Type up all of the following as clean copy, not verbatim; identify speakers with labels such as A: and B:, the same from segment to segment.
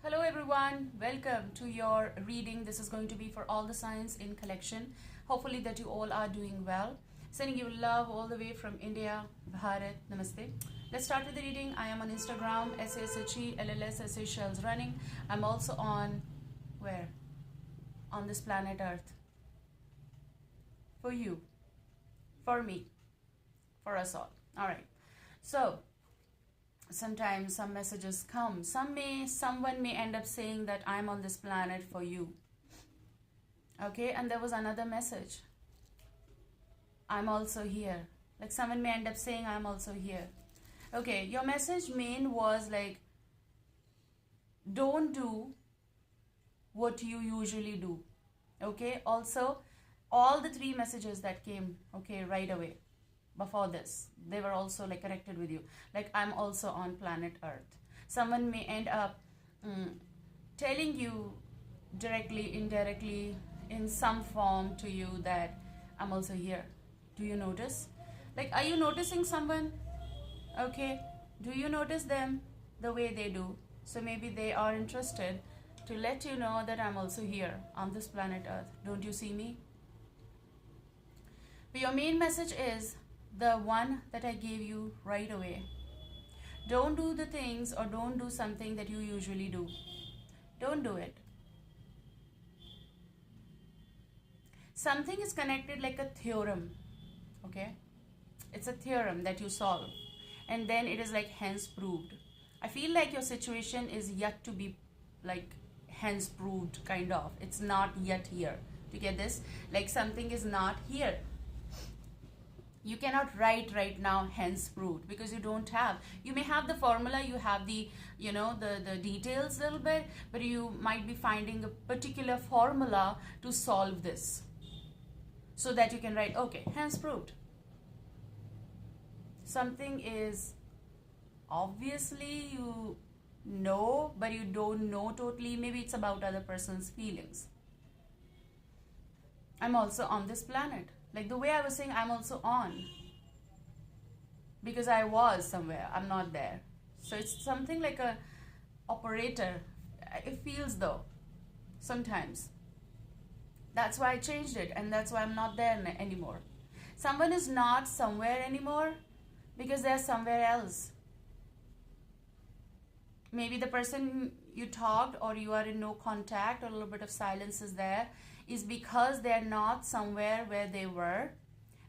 A: Hello everyone, welcome to your reading. This is going to be for all the signs in collection. Hopefully that you all are doing well. Sending you love all the way from India, Bharat, Namaste. Let's start with the reading. I am on Instagram, SASHELLS, Seychelles running. I'm also on, where? On this planet Earth. For you, for me, for us all. Alright, so sometimes some messages come. Someone may end up saying that I'm on this planet for you. Okay, and there was another message. I'm also here. Like someone may end up saying I'm also here. Okay, your message main was like, don't do what you usually do. Okay, also all the three messages that came, okay, right away before this, they were also like connected with you. Like I'm also on planet Earth. Someone may end up telling you directly, indirectly, in some form to you that I'm also here. Do you notice? Like, are you noticing someone? Okay, do you notice them the way they do? So maybe they are interested to let you know that I'm also here on this planet Earth. Don't you see me? But your main message is the one that I gave you right away. Don't do the things or don't do something that you usually do. Don't do it. Something is connected like a theorem. Okay? It's a theorem that you solve. And then it is like hence proved. I feel like your situation is yet to be like hence proved, kind of. It's not yet here. Do you get this? Like something is not here. You cannot write right now hence proved because you don't have. You may have the formula, you have the, the details a little bit, but you might be finding a particular formula to solve this. So that you can write, okay, hence proved. Something is obviously you know, but you don't know totally. Maybe it's about other person's feelings. I'm also on this planet. Like the way I was saying, I'm also on. Because I was somewhere, I'm not there. So it's something like a operator. It feels though, sometimes. That's why I changed it, and that's why I'm not there anymore. Someone is not somewhere anymore because they're somewhere else. Maybe the person you talked or you are in no contact or a little bit of silence is there is because they're not somewhere where they were,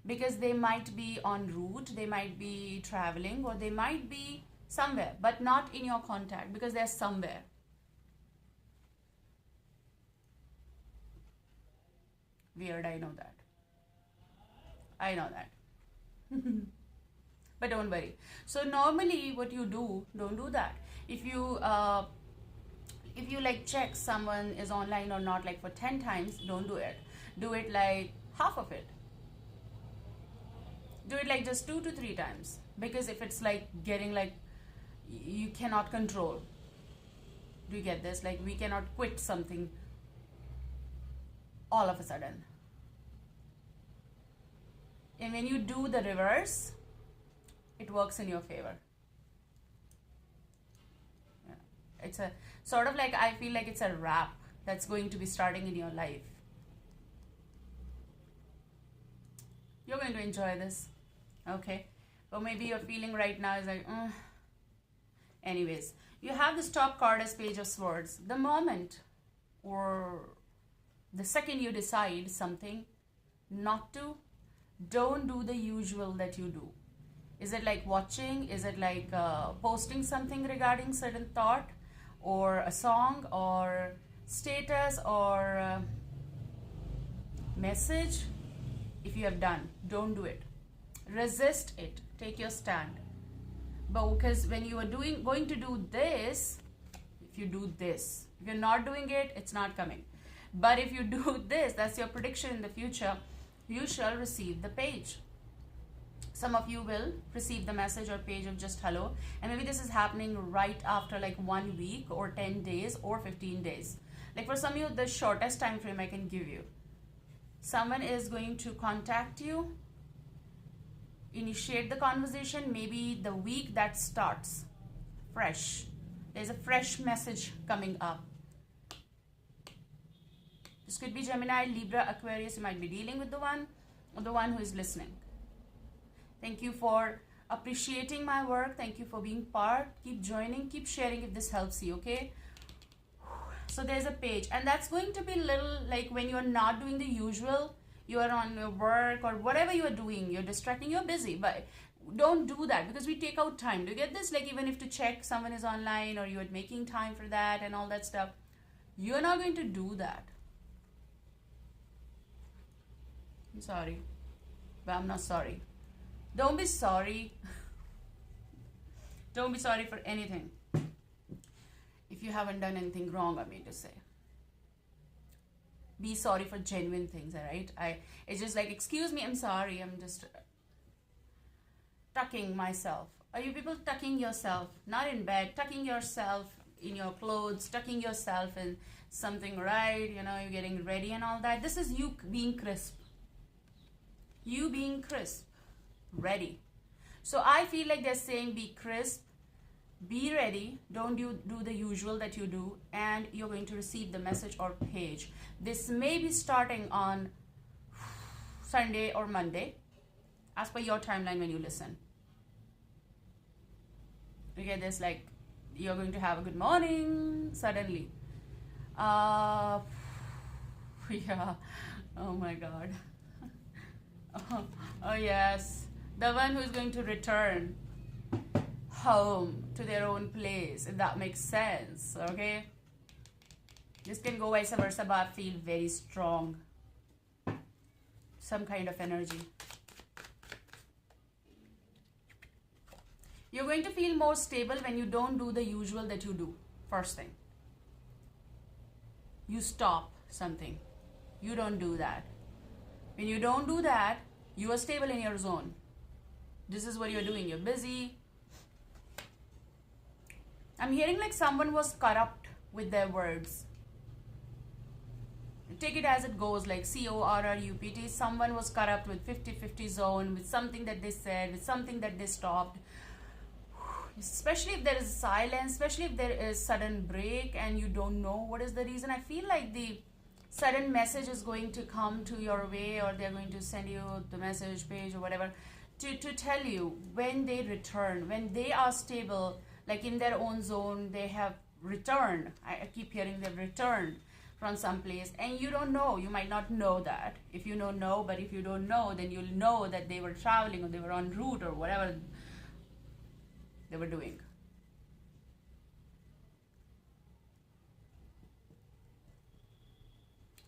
A: because they might be en route, they might be traveling, or they might be somewhere, but not in your contact because they're somewhere. Weird, I know that. I know that. But don't worry. So normally what you do, don't do that. If you like check someone is online or not like for 10 times, don't do it. Do it like half of it. Do it like just 2 to 3 times. Because if it's like getting like, you cannot control. Do you get this? Like we cannot quit something all of a sudden. And when you do the reverse, it works in your favor. It's a sort of like, I feel like it's a wrap that's going to be starting in your life. You're going to enjoy this. Okay. Or maybe you're feeling right now is like, Anyways, you have this top card as Page of Swords. The moment or the second you decide something not to, don't do the usual that you do. Is it like watching? Is it like posting something regarding certain thought? Or a song or status or message? If you have done, don't do it. Resist it. Take your stand. But because when you are going to do this, if you do this, if you're not doing it, it's not coming. But if you do this, that's your prediction in the future, you shall receive the page. Some of you will receive the message or page of just hello, and maybe this is happening right after like 1 week or 10 days or 15 days. Like for some of you, the shortest time frame I can give you. Someone is going to contact you, initiate the conversation, maybe the week that starts fresh. There's a fresh message coming up. This could be Gemini, Libra, Aquarius. You might be dealing with the one or the one who is listening. Thank you for appreciating my work. Thank you for being part. Keep joining, keep sharing if this helps you, okay? So there's a page, and that's going to be little like when you're not doing the usual, you are on your work or whatever you are doing, you're distracting, you're busy, but don't do that because we take out time. Do you get this? Like even if to check someone is online or you're making time for that and all that stuff, you're not going to do that. I'm sorry, but I'm not sorry. Don't be sorry. Don't be sorry for anything. If you haven't done anything wrong, I mean to say. Be sorry for genuine things, alright? It's just like, excuse me, I'm sorry, I'm just tucking myself. Are you people tucking yourself? Not in bed, tucking yourself in your clothes, tucking yourself in something, right? You know, you're getting ready and all that. This is you being crisp. You being crisp, ready. So I feel like they're saying be crisp, be ready, don't do the usual that you do, and you're going to receive the message or page. This may be starting on Sunday or Monday, as per your timeline when you listen. You get this, like, you're going to have a good morning, suddenly. Yeah, oh my God. Oh yes, the one who is going to return home to their own place, if that makes sense, okay? This can go vice versa, but I feel very strong. Some kind of energy. You're going to feel more stable when you don't do the usual that you do. First thing. You stop something. You don't do that. When you don't do that, you are stable in your zone. This is what you're doing. You're busy. I'm hearing like someone was corrupt with their words. Take it as it goes, like CORRUPT. Someone was corrupt with 50-50 zone, with something that they said, with something that they stopped. Especially if there is silence, especially if there is sudden break and you don't know what is the reason. I feel like the sudden message is going to come to your way, or they're going to send you the message page or whatever to tell you when they return, when they are stable, like in their own zone, they have returned. I keep hearing they've returned from some place, and you don't know. You might not know that. If you don't know, but if you don't know, then you'll know that they were traveling or they were en route or whatever they were doing.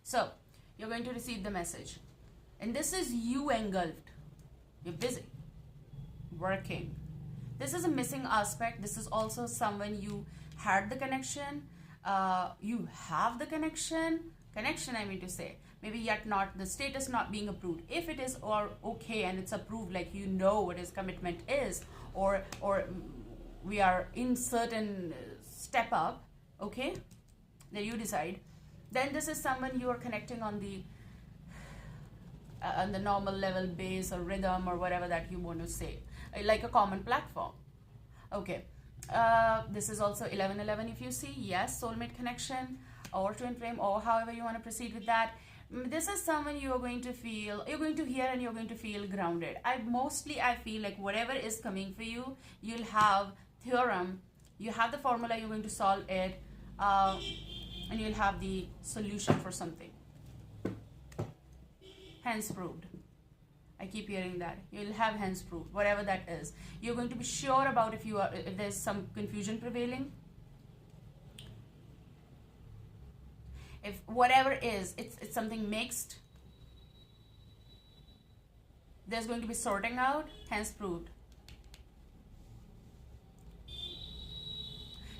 A: So, you're going to receive the message. And this is you engulfed. You're busy. Working. This is a missing aspect. This is also someone you had the connection. You have the connection. Connection, I mean to say. Maybe yet not, the status not being approved. If it is or okay and it's approved, like you know what his commitment is, or we are in certain step up, okay, then you decide. Then this is someone you are connecting on the normal level base or rhythm or whatever that you want to say, like a common platform. Okay, this is also 1111 if you see. Yes, soulmate connection or twin flame, or however you want to proceed with that. This is someone you are going to feel, you're going to hear, and you're going to feel grounded. I feel like whatever is coming for you, you'll have theorem, you have the formula, you're going to solve it, and you'll have the solution for something. Hence proved. I keep hearing that. You'll have hence proved, whatever that is. You're going to be sure about if there's some confusion prevailing. If whatever is, it's something mixed, there's going to be sorting out, hence proved.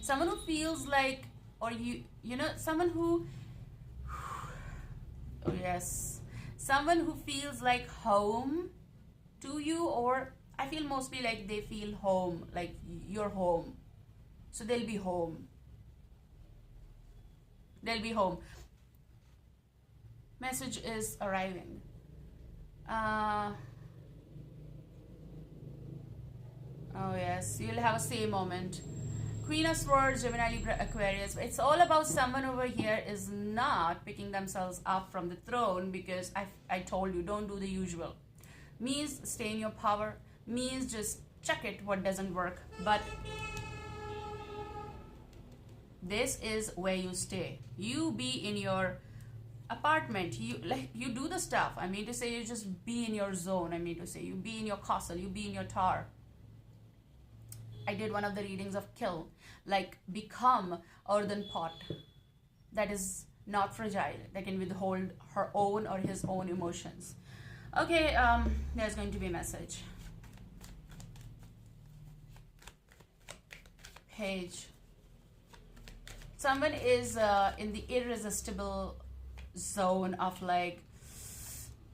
A: Someone who feels like, or you know, someone who, oh yes, someone who feels like home to you, or I feel mostly like they feel home, like you're home. So they'll be home. They'll be home. Message is arriving. Oh yes, you'll have a say moment. Queen of Swords, Gemini, Libra, Aquarius. It's all about someone over here is not picking themselves up from the throne, because I told you, don't do the usual. Means stay in your power. Means just check it what doesn't work. But this is where you stay. You be in your apartment. You do the stuff. I mean to say, you just be in your zone. I mean to say, you be in your castle. You be in your tower. I did one of the readings of kill, like become earthen pot that is not fragile, that can withhold her own or his own emotions. Okay, there's going to be a message. Page. Someone is in the irresistible zone of, like,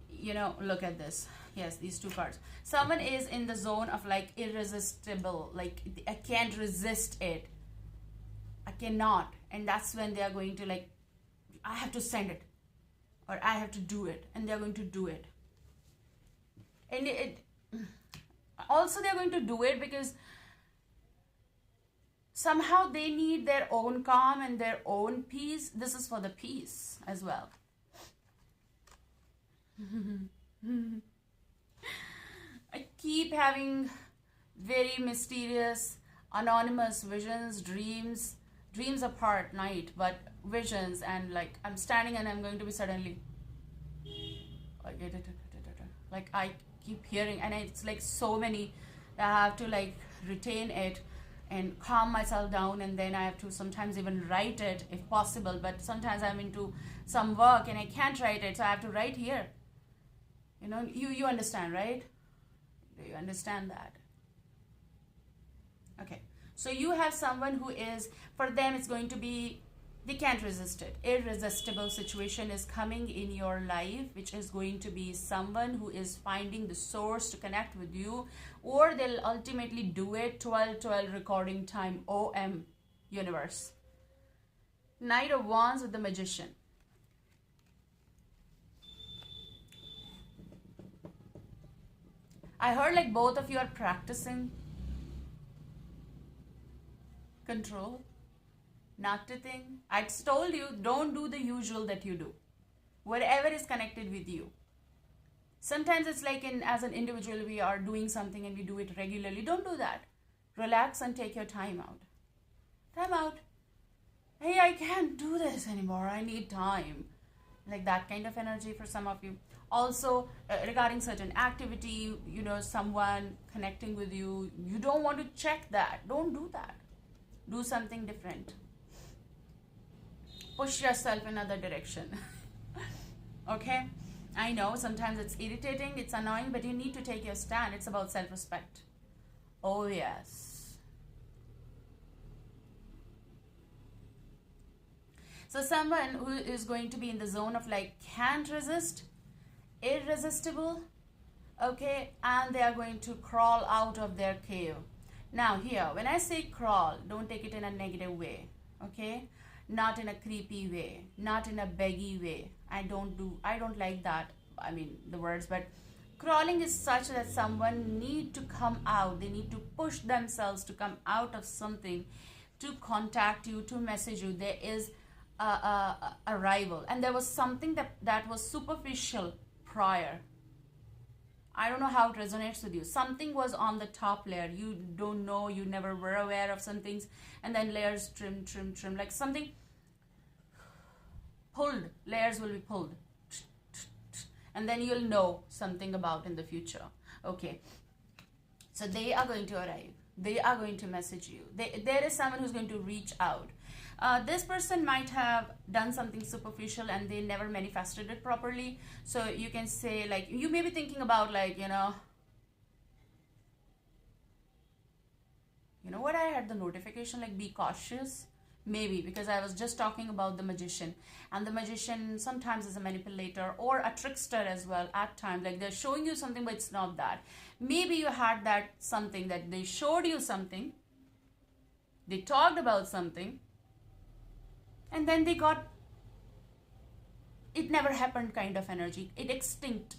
A: you know, look at this. Yes, these two cards. Someone is in the zone of, like, irresistible, like I can't resist it, I cannot, and that's when they are going to, like, I have to send it, or I have to do it, and they're going to do it. And also they're going to do it because somehow they need their own calm and their own peace. This is for the peace as well. I keep having very mysterious, anonymous visions, dreams apart night, but visions, and like I'm standing and I'm going to be suddenly, like I keep hearing, and it's like so many that I have to like retain it and calm myself down, and then I have to sometimes even write it if possible, but sometimes I'm into some work and I can't write it, so I have to write here. You know, you understand, right? Do you understand that? Okay, so you have someone who is, for them it's going to be, they can't resist it. Irresistible situation is coming in your life, which is going to be someone who is finding the source to connect with you, or they'll ultimately do it. 12:12 recording time, OM universe. Knight of Wands with the Magician. I heard like both of you are practicing control, not to think. I told you, don't do the usual that you do. Whatever is connected with you. Sometimes it's like as an individual, we are doing something and we do it regularly. Don't do that. Relax and take your time out. Time out. Hey, I can't do this anymore. I need time. Like that kind of energy for some of you. Also, regarding certain activity, you know, someone connecting with you, you don't want to check that. Don't do that. Do something different. Push yourself in another direction. Okay? I know sometimes it's irritating, it's annoying, but you need to take your stand. It's about self-respect. Oh, yes. So someone who is going to be in the zone of like can't resist, irresistible, okay, and they are going to crawl out of their cave. Now here, when I say crawl, don't take it in a negative way, okay? Not in a creepy way, not in a beggy way. I don't like that, I mean, the words, but crawling is such that someone need to come out. They need to push themselves to come out of something, to contact you, to message you. There is a arrival, and there was something that was superficial prior. I don't know how it resonates with you. Something was on the top layer. You don't know, you never were aware of some things, and then layers trim, like something pulled. Layers will be pulled, and then you'll know something about in the future. Okay, so they are going to arrive. They are going to message you. There is someone who's going to reach out. This person might have done something superficial and they never manifested it properly. So you can say, like, you may be thinking about, like, you know what, I had the notification, like, be cautious. Maybe because I was just talking about the magician, and the magician sometimes is a manipulator or a trickster as well at times. Like, they're showing you something, but it's not that. Maybe you had that something that they showed you something, they talked about something, and then they got, it never happened kind of energy. It extinct.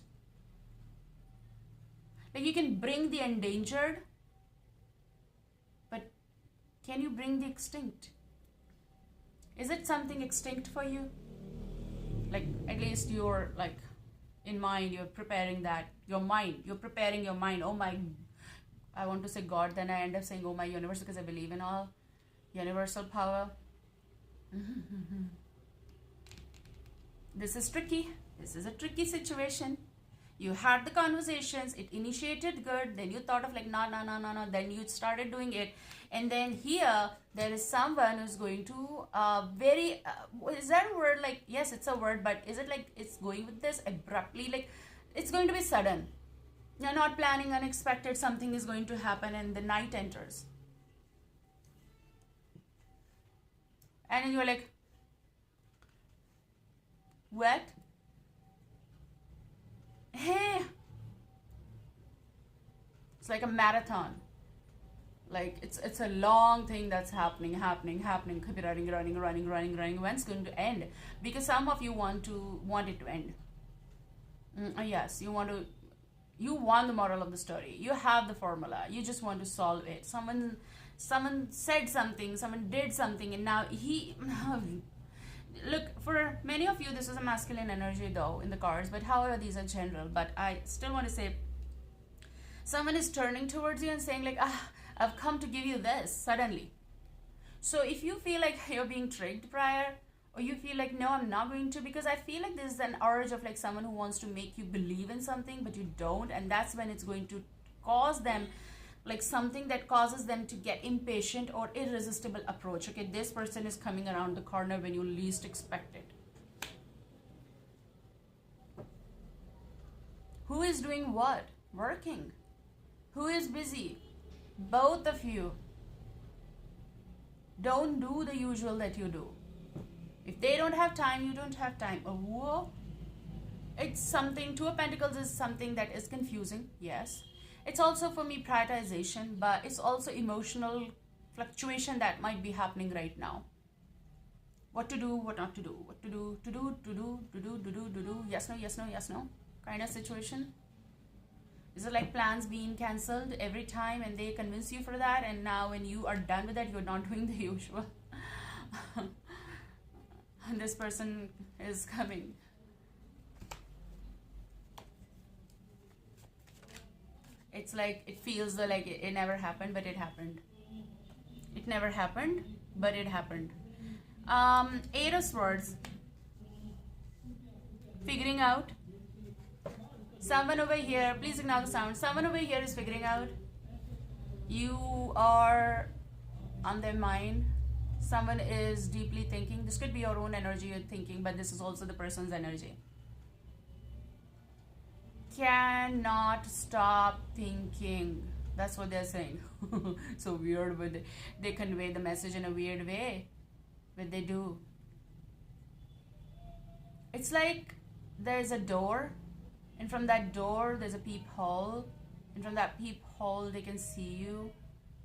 A: Like, you can bring the endangered, but Can you bring the extinct? Is it something extinct for you? Like, at least you're like, in mind, you're preparing that. Your mind, you're preparing your mind. Oh my, I want to say God, then I end up saying, oh my universe, because I believe in all universal power. This is tricky. This is a tricky situation. You had the conversations, it initiated good, then you thought of like, no, then you started doing it. And then here, there is someone who's going to, is that a word? Like, yes, it's a word, but is it like, it's going with this abruptly? Like, it's going to be sudden. You're not planning, unexpected, something is going to happen, and the night enters. And then you're like, what? Hey, it's like a marathon. Like, it's a long thing that's happening, could be running. When's going to end? Because some of you want it to end. Yes, you want the moral of the story. You have the formula. You just want to solve it. Someone said something, someone did something, and now look, for many of you, this is a masculine energy though in the cards, but however, these are general. But I still want to say, someone is turning towards you and saying like, I've come to give you this suddenly. So if you feel like you're being tricked prior, or you feel like, no, I'm not going to, because I feel like there's an urge of like someone who wants to make you believe in something, but you don't, and that's when it's going to cause them, like something that causes them to get impatient or irresistible approach. Okay, this person is coming around the corner when you least expect it. Who is doing what? Working. Who is busy? Both of you. Don't do the usual that you do. If they don't have time, you don't have time. Oh, whoa. It's something, Two of Pentacles is something that is confusing, yes. It's also for me prioritization, but it's also emotional fluctuation that might be happening right now. What to do, what not to do, what to do, yes, no, kind of situation. Is it like plans being cancelled every time and they convince you for that, and now when you are done with that, you're not doing the usual? And this person is coming. It's like, it feels like it never happened, but it happened. It never happened, but it happened. Eight of Swords. Figuring out. Someone over here, please ignore the sound. Someone over here is figuring out. You are on their mind. Someone is deeply thinking. This could be your own energy you're thinking, but this is also the person's energy. Cannot stop thinking. That's what they're saying. So weird, but they convey the message in a weird way. But they do. It's like there's a door, and from that door there's a peephole, and from that peephole they can see you,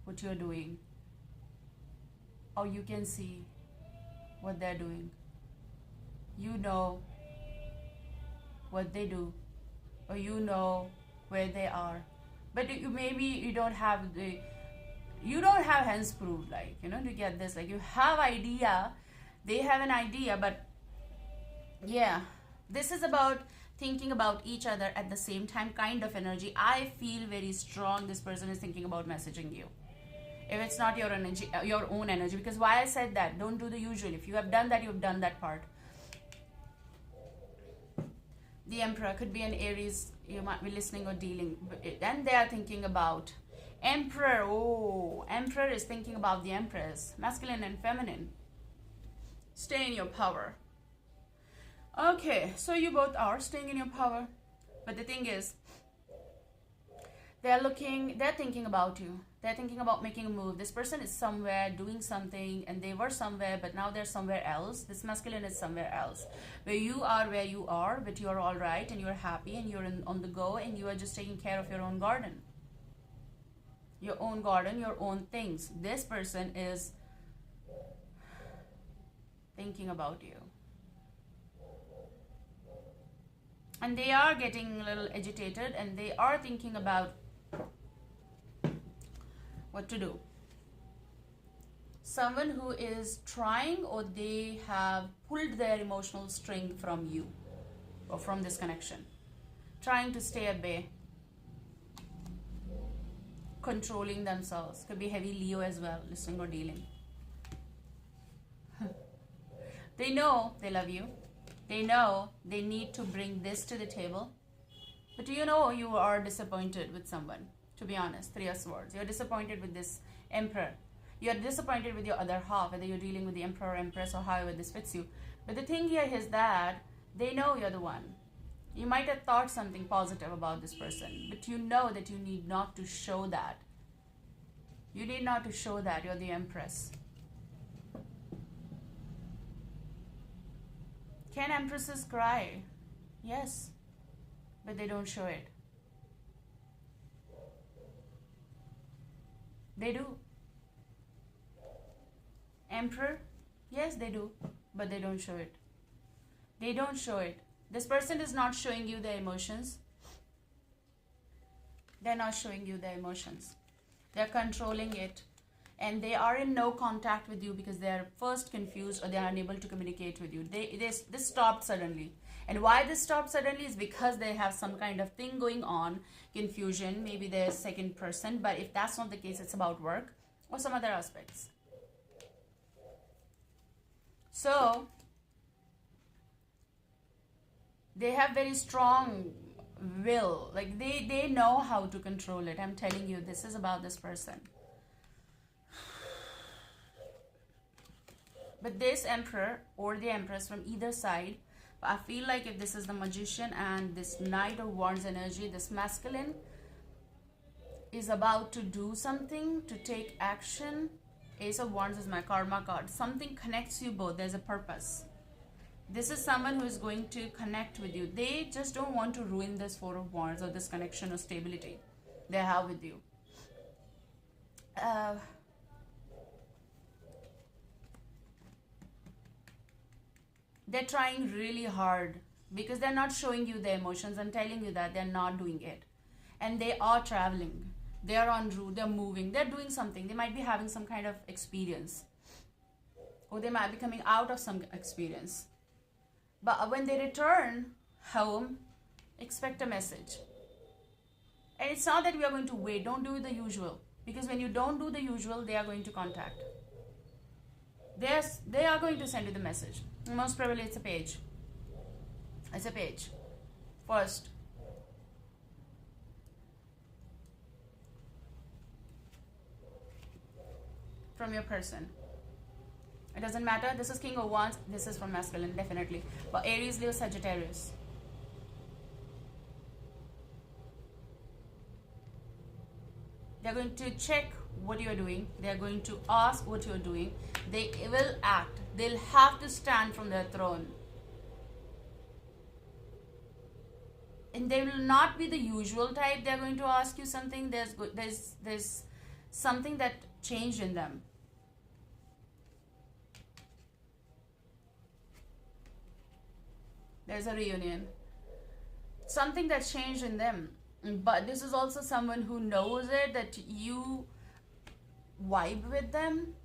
A: what you're doing, or you can see what they're doing. You know what they do, or you know where they are, but maybe you don't have hands proved, like, you know, to get this, like, you have idea, they have an idea, but yeah, this is about thinking about each other at the same time kind of energy. I feel very strong this person is thinking about messaging you. If it's not your energy, your own energy, because why I said that, don't do the usual. If you have done that, you've done that part. The Emperor could be an Aries, you might be listening or dealing, and they are thinking about Emperor. Oh, Emperor is thinking about the Empress, masculine and feminine. Stay in your power. Okay, so you both are staying in your power, but the thing is, they're thinking about you. They're thinking about making a move. This person is somewhere doing something, and they were somewhere, but now they're somewhere else. This masculine is somewhere else. Where you are, but you're all right, and you're happy, and you're on the go, and you are just taking care of your own garden. Your own garden, your own things. This person is thinking about you. And they are getting a little agitated, and they are thinking about what to do. someone who is trying, or they have pulled their emotional string from you or from this connection, trying to stay at bay, controlling themselves. Could be heavy Leo as well, listening or dealing. They know they love you. They know they need to bring this to the table. But you know you are disappointed with someone, to be honest. Three of Swords. You're disappointed with this Emperor. You're disappointed with your other half, whether you're dealing with the Emperor, Empress, or however this fits you. But the thing here is that they know you're the one. You might have thought something positive about this person, but you know that you need not to show that. You need not to show that you're the Empress. Can Empresses cry? Yes, but they don't show it. They do. Emperor? Yes, they do, but they don't show it. They don't show it. This person is not showing you their emotions. They're not showing you their emotions. They're controlling it. And they are in no contact with you because they're first confused, or they're unable to communicate with you. This stopped suddenly. And why this stopped suddenly is because they have some kind of thing going on, confusion, maybe they're second person. But if that's not the case, it's about work or some other aspects. So they have very strong will. Like they know how to control it. I'm telling you, this is about this person. But this Emperor or the Empress from either side, I feel like if this is the Magician and this Knight of Wands energy, this masculine is about to do something, to take action. Ace of Wands is my karma card. Something connects you both. There's a purpose. This is someone who is going to connect with you. They just don't want to ruin this Four of Wands or this connection or stability they have with you. They're trying really hard because they're not showing you their emotions. I'm telling you that they're not doing it. And they are traveling. They're en route. They're moving. They're doing something. They might be having some kind of experience. Or they might be coming out of some experience. But when they return home, expect a message. And it's not that we are going to wait. Don't do the usual. Because when you don't do the usual, they are going to contact. They are going to send you the message. Most probably it's a page. It's a page. First. From your person. It doesn't matter. This is King of Wands. This is from masculine, definitely. But Aries, Leo, Sagittarius. They're going to check what you're doing. They're going to ask what you're doing. They will act. They'll have to stand from their throne. And they will not be the usual type. They're going to ask you something. There's something that changed in them. There's a reunion. Something that changed in them. But this is also someone who knows it, that you vibe with them.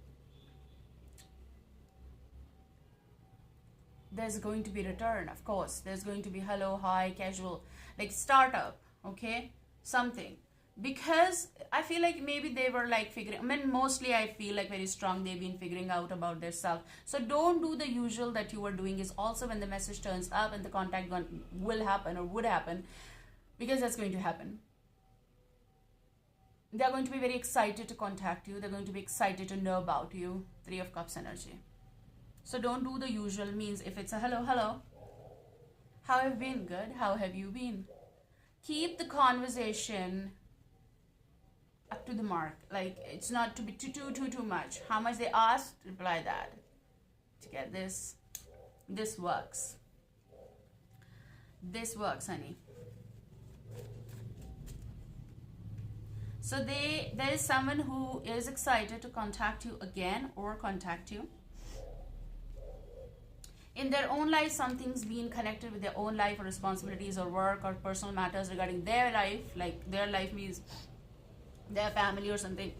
A: There's going to be return, of course. There's going to be hello, hi, casual, like startup, okay? Something. Because I feel like maybe they were like figuring, I mean, mostly I feel like very strong they've been figuring out about their self. So don't do the usual that you were doing. Is also when the message turns up and the contact will happen or would happen, because that's going to happen. They're going to be very excited to contact you. They're going to be excited to know about you. Three of Cups energy. So don't do the usual. Means if it's a hello, hello. How have you been? Good. How have you been? Keep the conversation up to the mark. Like, it's not to be too much. How much they ask, reply that. To get this. This works. This works, honey. So there is someone who is excited to contact you again or contact you. In their own life, something's been connected with their own life or responsibilities or work or personal matters regarding their life. Like their life means their family or something.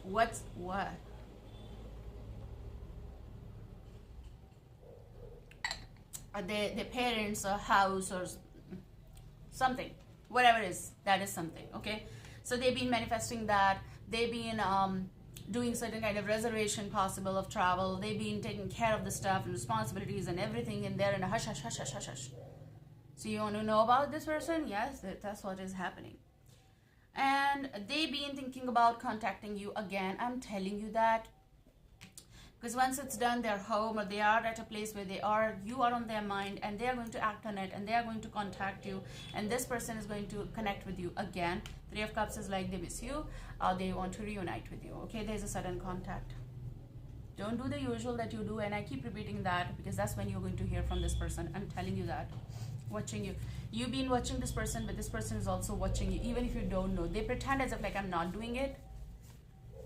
A: What? their parents, a house, or something, whatever it is, that is something. Okay, so they've been manifesting that. They've been doing certain kind of reservation possible of travel. They've been taking care of the stuff and responsibilities and everything, and they're in a hush hush hush hush hush hush. So you want to know about this person? Yes, that's what is happening. And they've been thinking about contacting you again. I'm telling you that, because once it's done, they're home, or they are at a place where you are on their mind, and they are going to act on it, and they are going to contact you, and this person is going to connect with you again. Three of Cups is like they miss you, or they want to reunite with you. Okay, there's a sudden contact. Don't do the usual that you do, and I keep repeating that because that's when you're going to hear from this person. I'm telling you that. Watching you. You've been watching this person, but this person is also watching you, even if you don't know. They pretend as if like I'm not doing it,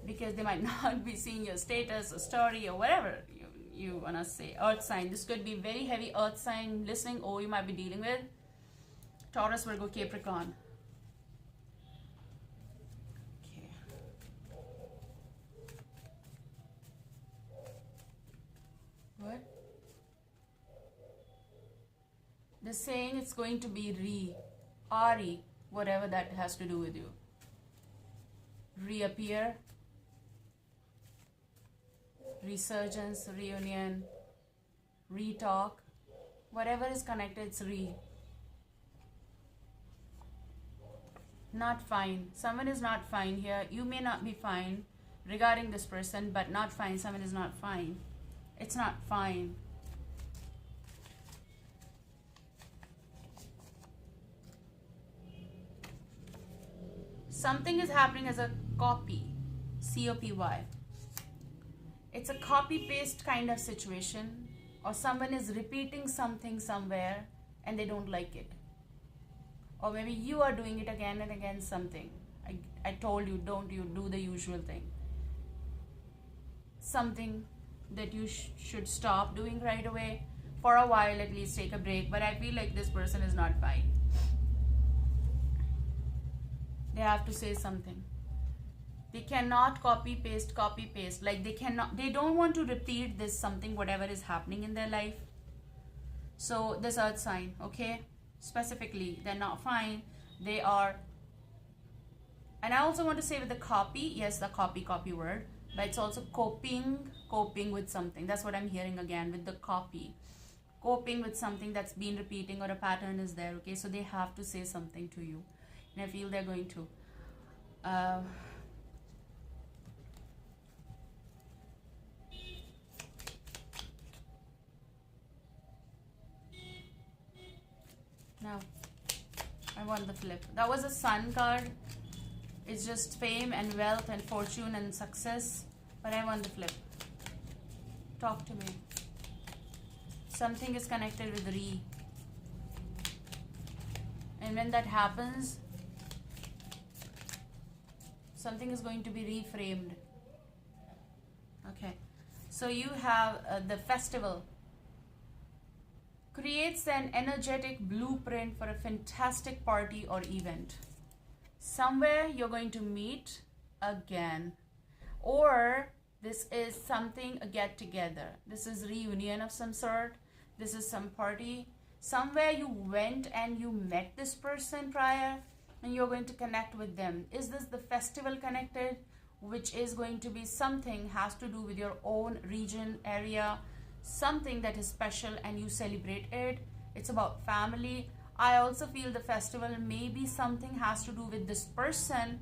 A: because they might not be seeing your status or story or whatever you want to say. Earth sign. This could be very heavy earth sign listening, or you might be dealing with Taurus, Virgo, Capricorn. Okay. What? They're saying it's going to be re, whatever that has to do with you. Reappear. Resurgence, reunion, re-talk, whatever is connected, it's not fine. Someone is not fine here. You may not be fine regarding this person, but not fine. Someone is not fine. It's not fine. Something is happening as a copy, C-O-P-Y. It's a copy-paste kind of situation, or someone is repeating something somewhere and they don't like it. Or maybe you are doing it again and again something. I told you, don't you do the usual thing. Something that you should stop doing right away. For a while, at least take a break. But I feel like this person is not fine. They have to say something. They cannot copy paste. Like they don't want to repeat this something, whatever is happening in their life. So this earth sign, okay, specifically, they're not fine. They are, and I also want to say with the copy, yes, the copy word, but it's also coping with something. That's what I'm hearing again with the copy. Coping with something that's been repeating, or a pattern is there, okay? So they have to say something to you. And I feel they're going to. Now, I want the flip. That was a sun card. It's just fame and wealth and fortune and success. But I want the flip. Talk to me. Something is connected with re. And when that happens, something is going to be reframed. Okay. So you have the festival. Creates an energetic blueprint for a fantastic party or event. Somewhere you're going to meet again. Or this is something, a get together. This is reunion of some sort. This is some party. Somewhere you went and you met this person prior and you're going to connect with them. Is this the festival connected? Which is going to be something has to do with your own region, area, something that is special and you celebrate it. It's about family. I also feel the festival maybe something has to do with this person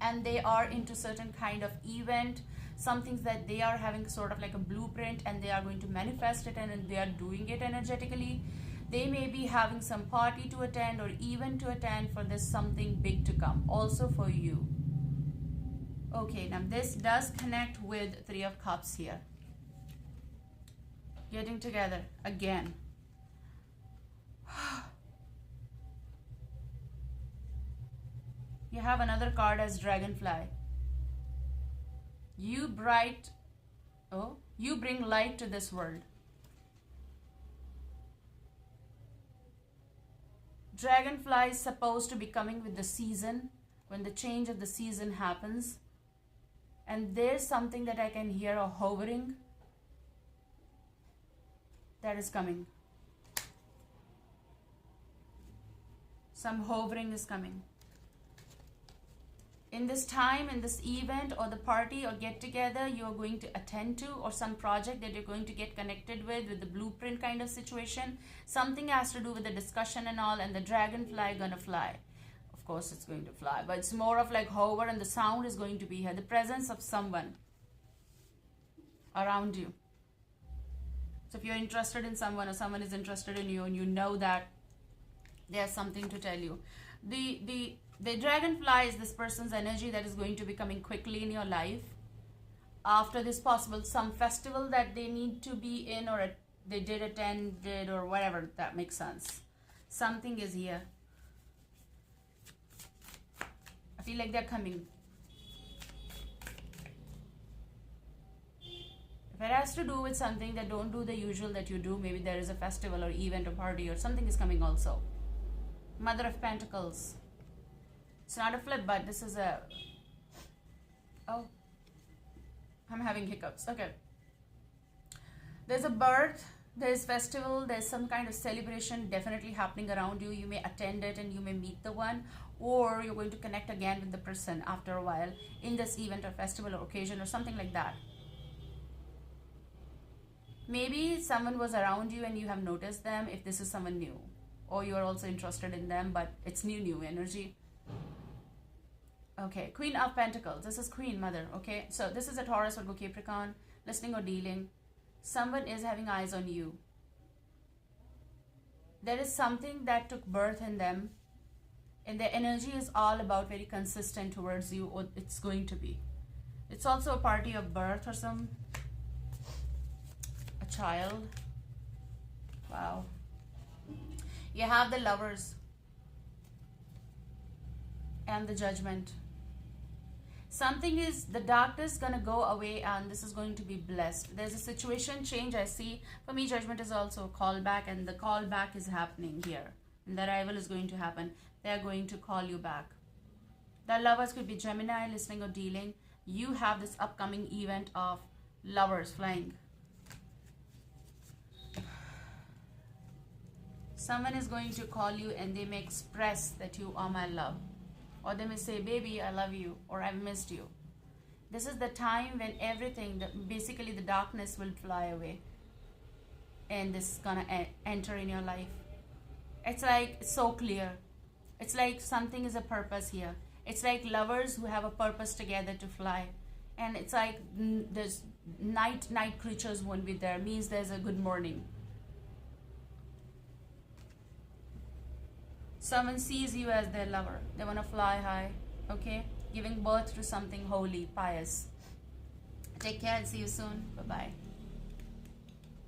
A: and they are into certain kind of event, something that they are having sort of like a blueprint and they are going to manifest it and they are doing it energetically. They may be having some party to attend or event to attend for this something big to come also for you. Okay, now this does connect with Three of Cups here. Getting together again. You have another card as Dragonfly. You bring light to this world. Dragonfly is supposed to be coming with the season, when the change of the season happens. And there's something that I can hear, a hovering that is coming. Some hovering is coming. In this time, in this event or the party or get together you are going to attend to, or some project that you're going to get connected with the blueprint kind of situation, something has to do with the discussion and all, and the dragonfly gonna fly. Of course it's going to fly, but it's more of like hover, and the sound is going to be here, the presence of someone around you. So if you're interested in someone or someone is interested in you and you know that there's something to tell you, the dragonfly is this person's energy that is going to be coming quickly in your life. After this, possible some festival that they need to be in, or they did attended, or whatever, that makes sense. Something is here. I feel like they're coming. If it has to do with something that don't do the usual that you do, maybe there is a festival or event or party or something is coming also. Mother of Pentacles. It's not a flip, but this is a... Oh. I'm having hiccups. Okay. There's a birth, there's festival, there's some kind of celebration definitely happening around you. You may attend it and you may meet the one, or you're going to connect again with the person after a while in this event or festival or occasion or something like that. Maybe someone was around you and you have noticed them if this is someone new, or you are also interested in them, but it's new energy. Okay, Queen of Pentacles. This is Queen Mother. Okay, so this is a Taurus or Capricorn, listening or dealing. Someone is having eyes on you. There is something that took birth in them, and their energy is all about very consistent towards you, or it's going to be. It's also a party of birth or a child. Wow. You have the Lovers and the Judgment. Something is, the darkness gonna go away, and this is going to be blessed. There's a situation change I see. For me, Judgment is also a callback, and the callback is happening here. And the arrival is going to happen. They're going to call you back. The Lovers could be Gemini, listening or dealing. You have this upcoming event of Lovers flying. Someone is going to call you and they may express that you are my love. Or they may say, baby, I love you, or I've missed you. This is the time when everything, basically the darkness will fly away. And this is gonna enter in your life. It's like, it's so clear. It's like something is a purpose here. It's like lovers who have a purpose together to fly. And it's like there's night creatures won't be there. Means there's a good morning. Someone sees you as their lover. They want to fly high, okay? Giving birth to something holy, pious. Take care and see you soon. Bye-bye.